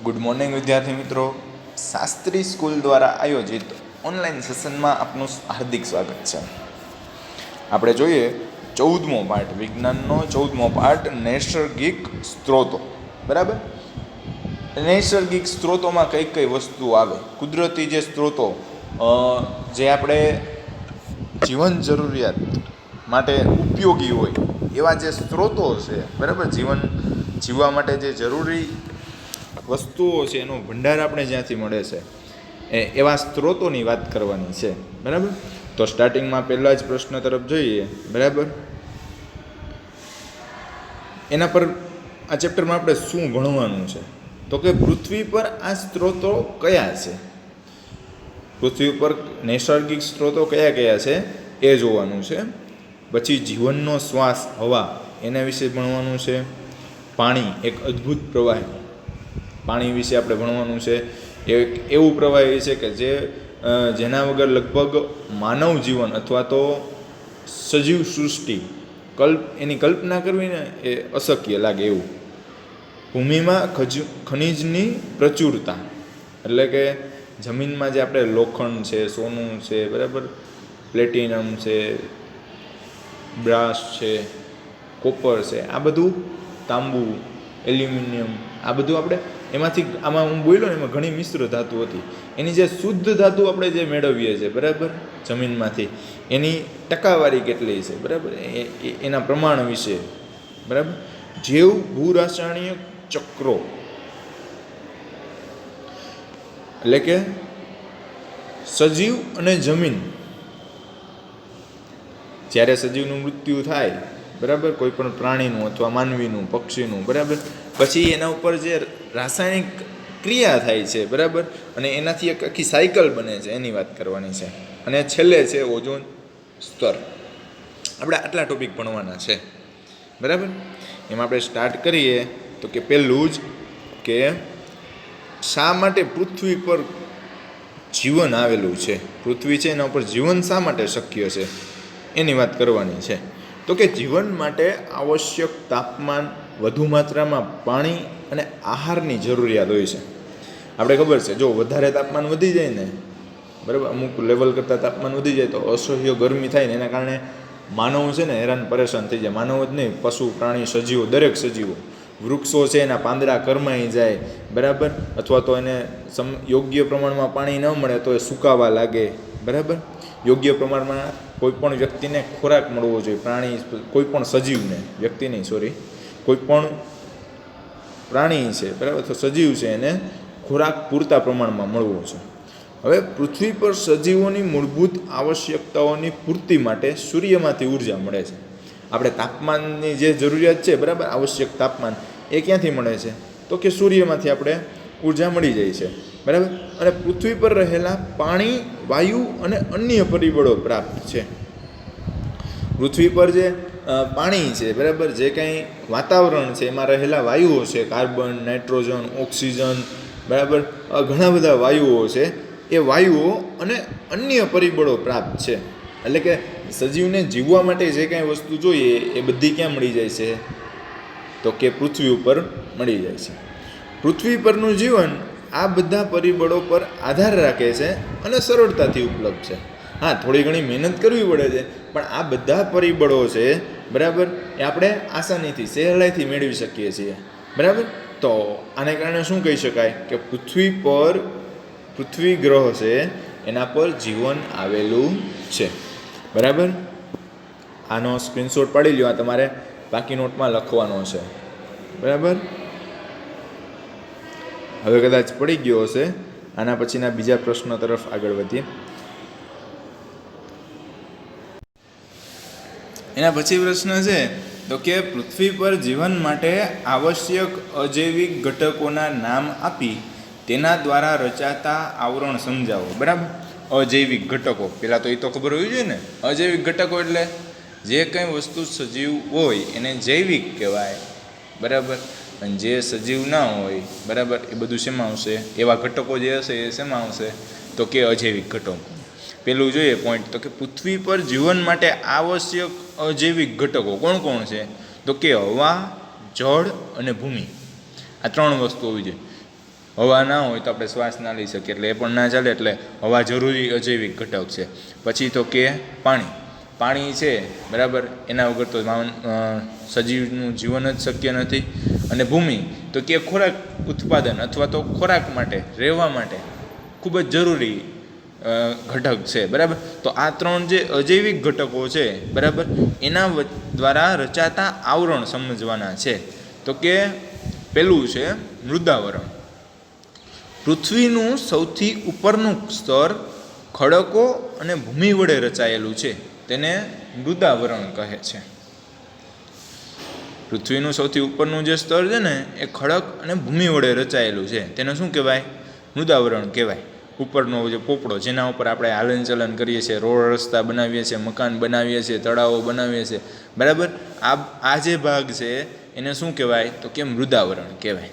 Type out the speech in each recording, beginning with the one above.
Good morning વિદ્યાર્થી મિત્રો, Shastri school દ્વારા આયોજિત ઓનલાઈન સેશનમાં આપનું હાર્દિક સ્વાગત છે. આપણે જોઈએ 14મો પાઠ, વિજ્ઞાનનો 14મો પાઠ, નૈસર્ગિક સ્ત્રોતો. બરાબર, નૈસર્ગિક સ્ત્રોતોમાં કઈ કઈ વસ્તુ આવે, કુદરતી જે સ્ત્રોતો જે આપણે જીવન જરૂરિયાત માટે ઉપયોગી હોય એવા જે સ્ત્રોતો છે, બરાબર, જીવવા માટે જે જરૂરી વસ્તુઓ છે એનો ભંડાર આપણે જ્યાંથી મળે છે એવા સ્ત્રોતોની વાત કરવાની છે. બરાબર, તો સ્ટાર્ટિંગમાં પહેલા જ પ્રશ્ન તરફ જોઈએ. બરાબર, એના પર આ ચેપ્ટરમાં આપણે શું ભણવાનું છે, તો કે પૃથ્વી પર આ સ્ત્રોતો કયા છે, પૃથ્વી પર નૈસર્ગિક સ્ત્રોતો કયા કયા છે એ જોવાનું છે. પછી જીવનનો શ્વાસ, હવા, એના વિશે ભણવાનું છે. પાણી એક અદ્ભુત પ્રવાહી, પાણી વિશે આપણે ભણવાનું છે. એક એવું પ્રવાહી છે કે જેના વગર લગભગ માનવ જીવન અથવા તો સજીવ સૃષ્ટિ એની કલ્પના કરવી ને એ અશક્ય લાગે એવું. ભૂમિમાં ખનિજની પ્રચુરતા, એટલે કે જમીનમાં જે આપણે લોખંડ છે, સોનું છે, બરાબર, પ્લેટિનમ છે, બ્રાસ છે, કોપર છે, આ બધું, તાંબુ, એલ્યુમિનિયમ, આ બધું આપણે એમાંથી, આમાં હું બોલ્યો ને એમાં ઘણી મિશ્ર ધાતુ હતી, એની જે શુદ્ધ ધાતુ આપણે જે મેળવીએ છીએ, બરાબર, જમીનમાંથી, એની ટકાવારી કેટલી છે, બરાબર, એના પ્રમાણ વિશે, બરાબર. જૈવ ભૂરાસાયણિક ચક્રો, એટલે કે સજીવ અને જમીન, જ્યારે સજીવનું મૃત્યુ થાય, બરાબર, કોઈ પણ પ્રાણીનું અથવા માનવીનું, પક્ષીનું, બરાબર, પછી એના ઉપર જે રાસાયણિક ક્રિયા થાય છે, બરાબર, અને એનાથી એક આખી સાયકલ બને છે, એની વાત કરવાની છે. અને છેલ્લે છે ઓઝોન સ્તર. આપણે આટલા ટોપિક ભણવાના છે, બરાબર. એમાં આપણે સ્ટાર્ટ કરીએ તો કે પહેલું જ કે શા માટે પૃથ્વી પર જીવન આવેલું છે, પૃથ્વી છે એના ઉપર જીવન શા માટે શક્ય છે એની વાત કરવાની છે. તો કે જીવન માટે આવશ્યક તાપમાન, વધુ માત્રામાં પાણી અને આહારની જરૂરિયાત હોય છે. આપણે ખબર છે, જો વધારે તાપમાન વધી જાય ને, બરાબર, અમુક લેવલ કરતાં તાપમાન વધી જાય તો અસહ્ય ગરમી થાય ને એના કારણે માનવ છે ને હેરાન પરેશાન થઈ જાય. માનવ જ નહીં, પશુ, પ્રાણી, સજીવો, દરેક સજીવો, વૃક્ષો છે એના પાંદડા કરમાઈ જાય, બરાબર, અથવા તો એને યોગ્ય પ્રમાણમાં પાણી ન મળે તો એ સુકાવા લાગે, બરાબર. યોગ્ય પ્રમાણમાં કોઈ પણ વ્યક્તિને ખોરાક મળવો જોઈએ, પ્રાણી, કોઈ પણ સજીવને, વ્યક્તિ નહીં, સોરી, કોઈ પણ પ્રાણી છે, બરાબર, તો સજીવ છે એને ખોરાક પૂરતા પ્રમાણમાં મળવો છે. હવે પૃથ્વી પર સજીવોની મૂળભૂત આવશ્યકતાઓની પૂર્તિ માટે સૂર્યમાંથી ઉર્જા મળે છે. આપણે તાપમાનની જે જરૂરિયાત છે, બરાબર, આવશ્યક તાપમાન, એ ક્યાંથી મળે છે, તો કે સૂર્યમાંથી આપણે ઉર્જા મળી જાય છે, બરાબર. અને પૃથ્વી પર રહેલા પાણી, વાયુ અને અન્ય પરિબળો પ્રાપ્ત છે. પૃથ્વી પર જે પાણી છે, બરાબર, જે કંઈ વાતાવરણ છે એમાં રહેલા વાયુઓ છે, કાર્બન, નાઇટ્રોજન, ઓક્સિજન, બરાબર, ઘણા બધા વાયુઓ છે, એ વાયુઓ અને અન્ય પરિબળો પ્રાપ્ત છે. એટલે કે સજીવને જીવવા માટે જે કાંઈ વસ્તુ જોઈએ એ બધી ક્યાં મળી જાય છે, તો કે પૃથ્વી ઉપર મળી જાય છે. પૃથ્વી પરનું જીવન આ બધા પરિબળો પર આધાર રાખે છે અને સરળતાથી ઉપલબ્ધ છે. હા, થોડી ઘણી મહેનત કરવી પડે છે, પણ આ બધા પરિબળો છે, બરાબર, એ આપણે આસાનીથી, સહેલાઈથી મેળવી શકીએ છીએ, બરાબર. તો આને કારણે શું કહી શકાય કે પૃથ્વી ગ્રહ છે એના પર જીવન આવેલું છે, બરાબર. આનો સ્ક્રીનશોટ પાડી લ્યો, આ તમારે બાકી નોટમાં લખવાનો છે, બરાબર. હવે કદાચ પડી ગયો હશે. આના પછીના બીજા પ્રશ્ન તરફ આગળ વધીએ. એના પછી પ્રશ્ન છે તો કે પૃથ્વી પર જીવન માટે આવશ્યક અજૈવિક ઘટકોના નામ આપી તેના દ્વારા રચાતા આવરણ સમજાવો. બરાબર, અજૈવિક ઘટકો, પહેલાં તો એ તો ખબર હોવી જોઈએ ને. અજૈવિક ઘટકો એટલે જે કંઈ વસ્તુ સજીવ હોય એને જૈવિક કહેવાય, બરાબર, અને જે સજીવ ના હોય, બરાબર, એ બધું શેમાં આવશે, એવા ઘટકો જે હશે એ શેમાં આવશે, તો કે અજૈવિક ઘટકો. પેલું જોઈએ પોઈન્ટ, તો કે પૃથ્વી પર જીવન માટે આવશ્યક અજૈવિક ઘટકો કોણ કોણ છે, તો કે હવા, જળ અને ભૂમિ. આ ત્રણ વસ્તુ હોવી જોઈએ. હવા ના હોય તો આપણે શ્વાસ ના લઈ શકીએ, એટલે એ પણ ના ચાલે. એટલે હવા જરૂરી અજૈવિક ઘટક છે. પછી તો કે પાણી છે, બરાબર, એના વગર તો સજીવનું જીવન જ શક્ય નથી. અને ભૂમિ તો કે ખોરાક ઉત્પાદન અથવા તો ખોરાક માટે, રહેવા માટે ખૂબ જ જરૂરી ઘટક છે, બરાબર. તો આ 3 જે અજૈવિક ઘટકો છે, બરાબર, એના દ્વારા રચાતા આવરણ સમજવાના છે. તો કે પહેલું છે મૃદાવરણ. પૃથ્વીનું સૌથી ઉપરનું સ્તર ખડકો અને ભૂમિ વડે રચાયેલું છે, તેને મૃદાવરણ કહે છે. પૃથ્વીનું સૌથી ઉપરનું જે સ્તર છે ને એ ખડક અને ભૂમિ વડે રચાયેલું છે, તેને શું કહેવાય? મૃદાવરણ કહેવાય. ઉપરનો જે પોપડો, જેના ઉપર આપણે હાલન ચલન કરીએ છીએ, રોડ રસ્તા બનાવીએ છીએ, મકાન બનાવીએ છીએ, તળાવો બનાવીએ છીએ, બરાબર, આ જે ભાગ છે એને શું કહેવાય? તો કે મૃદાવરણ કહેવાય.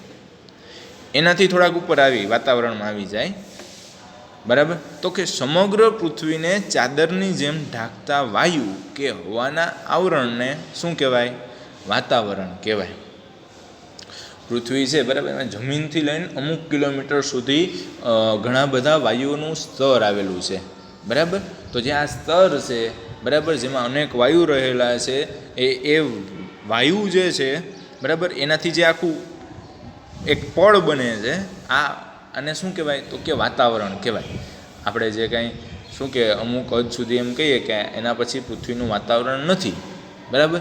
એનાથી થોડાક ઉપર આવી વાતાવરણમાં આવી જાય, બરાબર. તો કે સમગ્ર પૃથ્વીને ચાદરની જેમ ઢાંકતા વાયુ કે હવાના આવરણને શું કહેવાય? વાતાવરણ કહેવાય. પૃથ્વી છે, બરાબર, એમાં જમીનથી લઈને અમુક કિલોમીટર સુધી ઘણા બધા વાયુઓનું સ્તર આવેલું છે, બરાબર. તો જે આ સ્તર છે, બરાબર, જેમાં અનેક વાયુ રહેલા છે, એ વાયુ જે છે, બરાબર, એનાથી જે આખું એક પળ બને છે, આને શું કહેવાય? તો કે વાતાવરણ કહેવાય. આપણે જે કાંઈ શું કે અમુક હદ સુધી એમ કહીએ કે એના પછી પૃથ્વીનું વાતાવરણ નથી, બરાબર.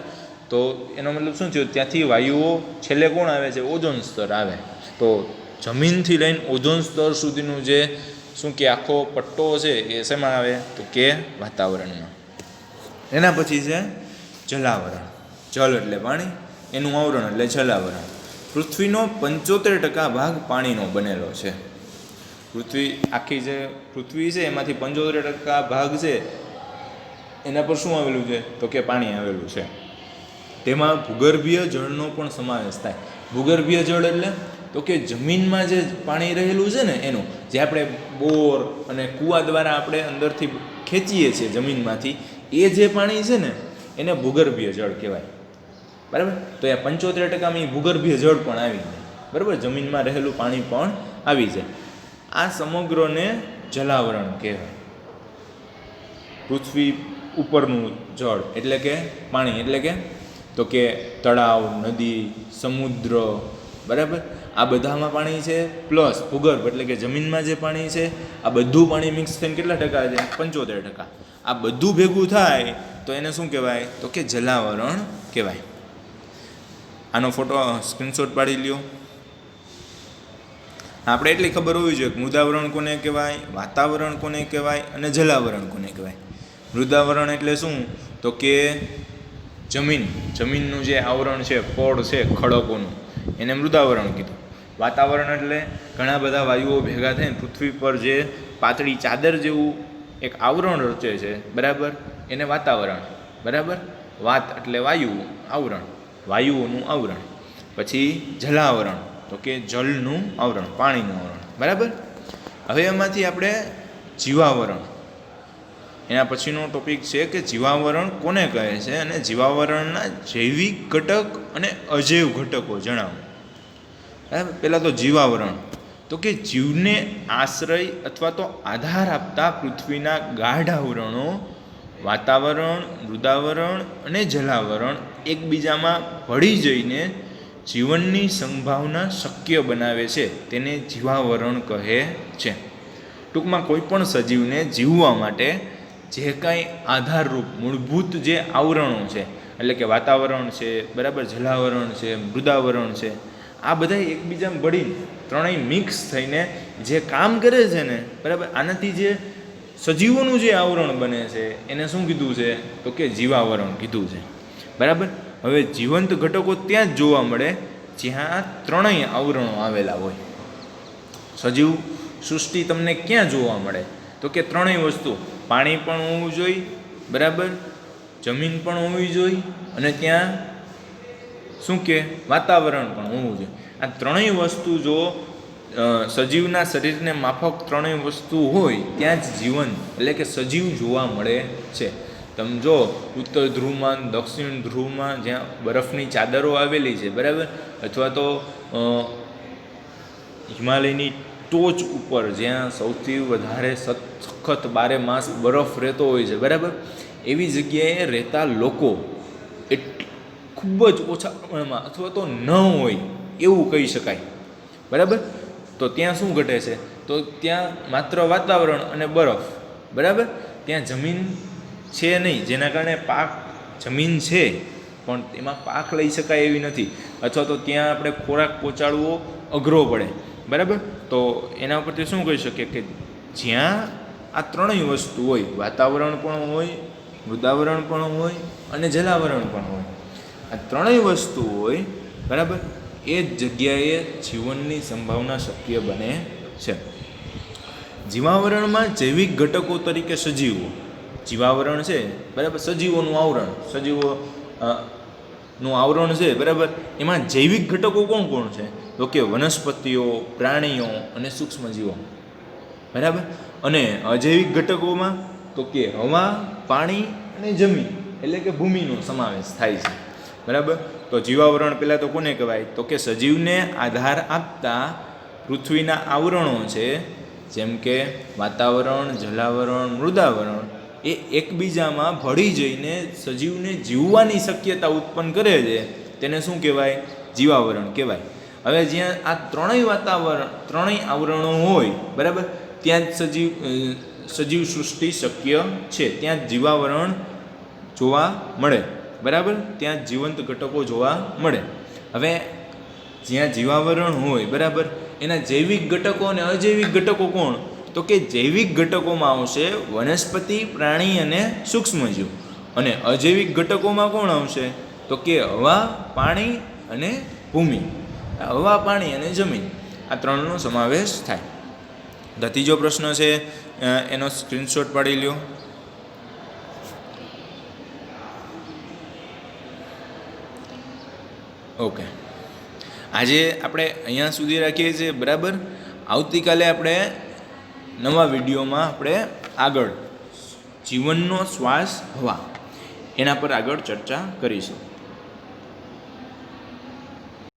તો એનો મતલબ શું થયો? ત્યાંથી વાયુઓ છેલ્લે કોણ આવે છે? ઓઝોન સ્તર આવે. તો જમીનથી લઈને ઓઝોન સ્તર સુધીનું જે શું કે આખો પટ્ટો છે એ શેમાં આવે? તો કે વાતાવરણમાં. એના પછી છે જલાવરણ. જલ એટલે પાણી, એનું આવરણ એટલે જલાવરણ. પૃથ્વીનો 75% ભાગ પાણીનો બનેલો છે. આખી જે પૃથ્વી છે એમાંથી 75% ભાગ છે એના પર શું આવેલું છે? તો કે પાણી આવેલું છે. તેમાં ભૂગર્ભીય જળનો પણ સમાવેશ થાય. ભૂગર્ભીય જળ એટલે તો કે જમીનમાં જે પાણી રહેલું છે ને એનું, જે આપણે બોર અને કૂવા દ્વારા આપણે અંદરથી ખેંચીએ છીએ જમીનમાંથી, એ જે પાણી છે ને એને ભૂગર્ભીય જળ કહેવાય, બરાબર. તો એ 75% ભૂગર્ભીય જળ પણ આવી જાય, બરાબર, જમીનમાં રહેલું પાણી પણ આવી જાય. આ સમગ્રને જલાવરણ કહેવાય. પૃથ્વી ઉપરનું જળ એટલે કે પાણી, એટલે કે તો કે તળાવ, નદી, સમુદ્ર, બરાબર, આ બધામાં પાણી છે. પ્લસ ભૂગર્ભ એટલે કે જમીનમાં જે પાણી છે, આ બધું પાણી મિક્સ થઈને કેટલા ટકા છે? 75%. આ બધું ભેગું થાય તો એને શું કહેવાય? તો કે જલાવરણ કહેવાય. આનો ફોટો સ્ક્રીનશોટ પાડી લ્યો. આપણે એટલી ખબર હોવી જોઈએ કે મૃદાવરણ કોને કહેવાય, વાતાવરણ કોને કહેવાય અને જલાવરણ કોને કહેવાય. મૃદાવરણ એટલે શું? તો કે જમીનનું જે આવરણ છે, પડ છે ખડકોનું, એને મૃદાવરણ કીધું. વાતાવરણ એટલે ઘણા બધા વાયુઓ ભેગા થઈને પૃથ્વી પર જે પાતળી ચાદર જેવું એક આવરણ રચે છે, બરાબર, એને વાતાવરણ, બરાબર. વાત એટલે વાયુ, આવરણ, વાયુઓનું આવરણ. પછી જલાવરણ તો કે જળનું આવરણ, પાણીનું આવરણ, બરાબર. હવે એમાંથી આપણે જીવાવરણ, એના પછીનો ટોપિક છે કે જીવાવરણ કોને કહે છે અને જીવાવરણના જૈવિક ઘટક અને અજૈવ ઘટકો જણાવો. બરાબર. પહેલાં તો જીવાવરણ, તો કે જીવને આશ્રય અથવા તો આધાર આપતા પૃથ્વીના ગાઢ આવરણો વાતાવરણ, મૃદાવરણ અને જલાવરણ એકબીજામાં ભળી જઈને જીવનની સંભાવના શક્ય બનાવે છે, તેને જીવાવરણ કહે છે. ટૂંકમાં કોઈ પણ સજીવને જીવવા માટે જે કાંઈ આધારરૂપ મૂળભૂત જે આવરણો છે, એટલે કે વાતાવરણ છે, બરાબર, જલાવરણ છે, મૃદાવરણ છે, આ બધા એકબીજામાં ભળીને ત્રણેય મિક્સ થઈને જે કામ કરે છે ને, બરાબર, આનાથી જે સજીવોનું જે આવરણ બને છે એને શું કીધું છે? તો કે જીવાવરણ કીધું છે, બરાબર. હવે જીવંત ઘટકો ત્યાં જ જોવા મળે જ્યાં ત્રણેય આવરણો આવેલા હોય. સજીવ સૃષ્ટિ તમને ક્યાં જોવા મળે? તો કે ત્રણેય વસ્તુ, પાણી પણ હોવું જોઈએ, બરાબર, જમીન પણ હોવી જોઈએ અને ત્યાં શું કે વાતાવરણ પણ હોવું જોઈએ. આ ત્રણેય વસ્તુ જો સજીવના શરીરને માફક ત્રણેય વસ્તુ હોય ત્યાં જ જીવન એટલે કે સજીવ જોવા મળે છે. તમે જો ઉત્તર ધ્રુવમાં, દક્ષિણ ધ્રુવમાં જ્યાં બરફની ચાદરો આવેલી છે, બરાબર, અથવા તો હિમાલયની ટોચ ઉપર જ્યાં સૌથી વધારે સખત 12 માસ બરફ રહેતો હોય છે, બરાબર, એવી જગ્યાએ રહેતા લોકો ખૂબ જ ઓછા પ્રમાણમાં અથવા તો ન હોય એવું કહી શકાય, બરાબર. તો ત્યાં શું ઘટે છે, તો ત્યાં માત્ર વાતાવરણ અને બરફ, બરાબર. ત્યાં જમીન છે નહીં, જેના કારણે પાક, જમીન છે પણ એમાં પાક લઈ શકાય એવી નથી, અથવા તો ત્યાં આપણે ખોરાક પહોંચાડવો અઘરો પડે, બરાબર. તો એના ઉપરથી શું કહી શકીએ કે જ્યાં આ ત્રણેય વસ્તુ હોય, વાતાવરણ પણ હોય, મૃદાવરણ પણ હોય અને જલાવરણ પણ હોય, આ ત્રણેય વસ્તુ હોય, બરાબર, એ જ જગ્યાએ જીવનની સંભાવના શક્ય બને છે. જીવાવરણમાં જૈવિક ઘટકો તરીકે સજીવો, જીવાવરણ છે, બરાબર, સજીવોનું આવરણ, સજીવો નું આવરણ છે, બરાબર. એમાં જૈવિક ઘટકો કોણ કોણ છે, તો કે વનસ્પતિઓ, પ્રાણીઓ અને સૂક્ષ્મજીવો, બરાબર. અને અજૈવિક ઘટકોમાં તો કે હવા, પાણી અને જમીન એટલે કે ભૂમિનો સમાવેશ થાય છે, બરાબર. તો જીવાવરણ પહેલાં તો કોને કહેવાય, તો કે સજીવને આધાર આપતા પૃથ્વીના આવરણો છે, જેમ કે વાતાવરણ, જલાવરણ, મૃદાવરણ, એ એકબીજામાં ભળી જઈને સજીવને જીવવાની શક્યતા ઉત્પન્ન કરે છે, તેને શું કહેવાય, જીવાવરણ કહેવાય. હવે જ્યાં આ ત્રણેય આવરણો હોય, બરાબર, ત્યાં જ સજીવ સૃષ્ટિ શક્ય છે, ત્યાં જ જીવાવરણ જોવા મળે, બરાબર, ત્યાં જીવંત ઘટકો જોવા મળે. હવે જ્યાં જીવાવરણ હોય, બરાબર, એના જૈવિક ઘટકો અને અજૈવિક ઘટકો કોણ, તો કે જૈવિક ઘટકોમાં આવશે વનસ્પતિ, પ્રાણી અને સૂક્ષ્મજીવ, અને અજૈવિક ઘટકોમાં કોણ આવશે, તો કે હવા, પાણી અને ભૂમિ, હવા, પાણી અને જમીન, આ ત્રણનો સમાવેશ થાય. ત્રીજો પ્રશ્ન છે, એનો સ્ક્રીનશોટ પાડી લ્યો. ઓકે, આજે આપણે અહીંયા સુધી રાખીએ છીએ, બરાબર. આવતીકાલે આપણે નવા વિડીયોમાં આપણે આગળ જીવનનો શ્વાસ હવા એના પર આગળ ચર્ચા કરીશું.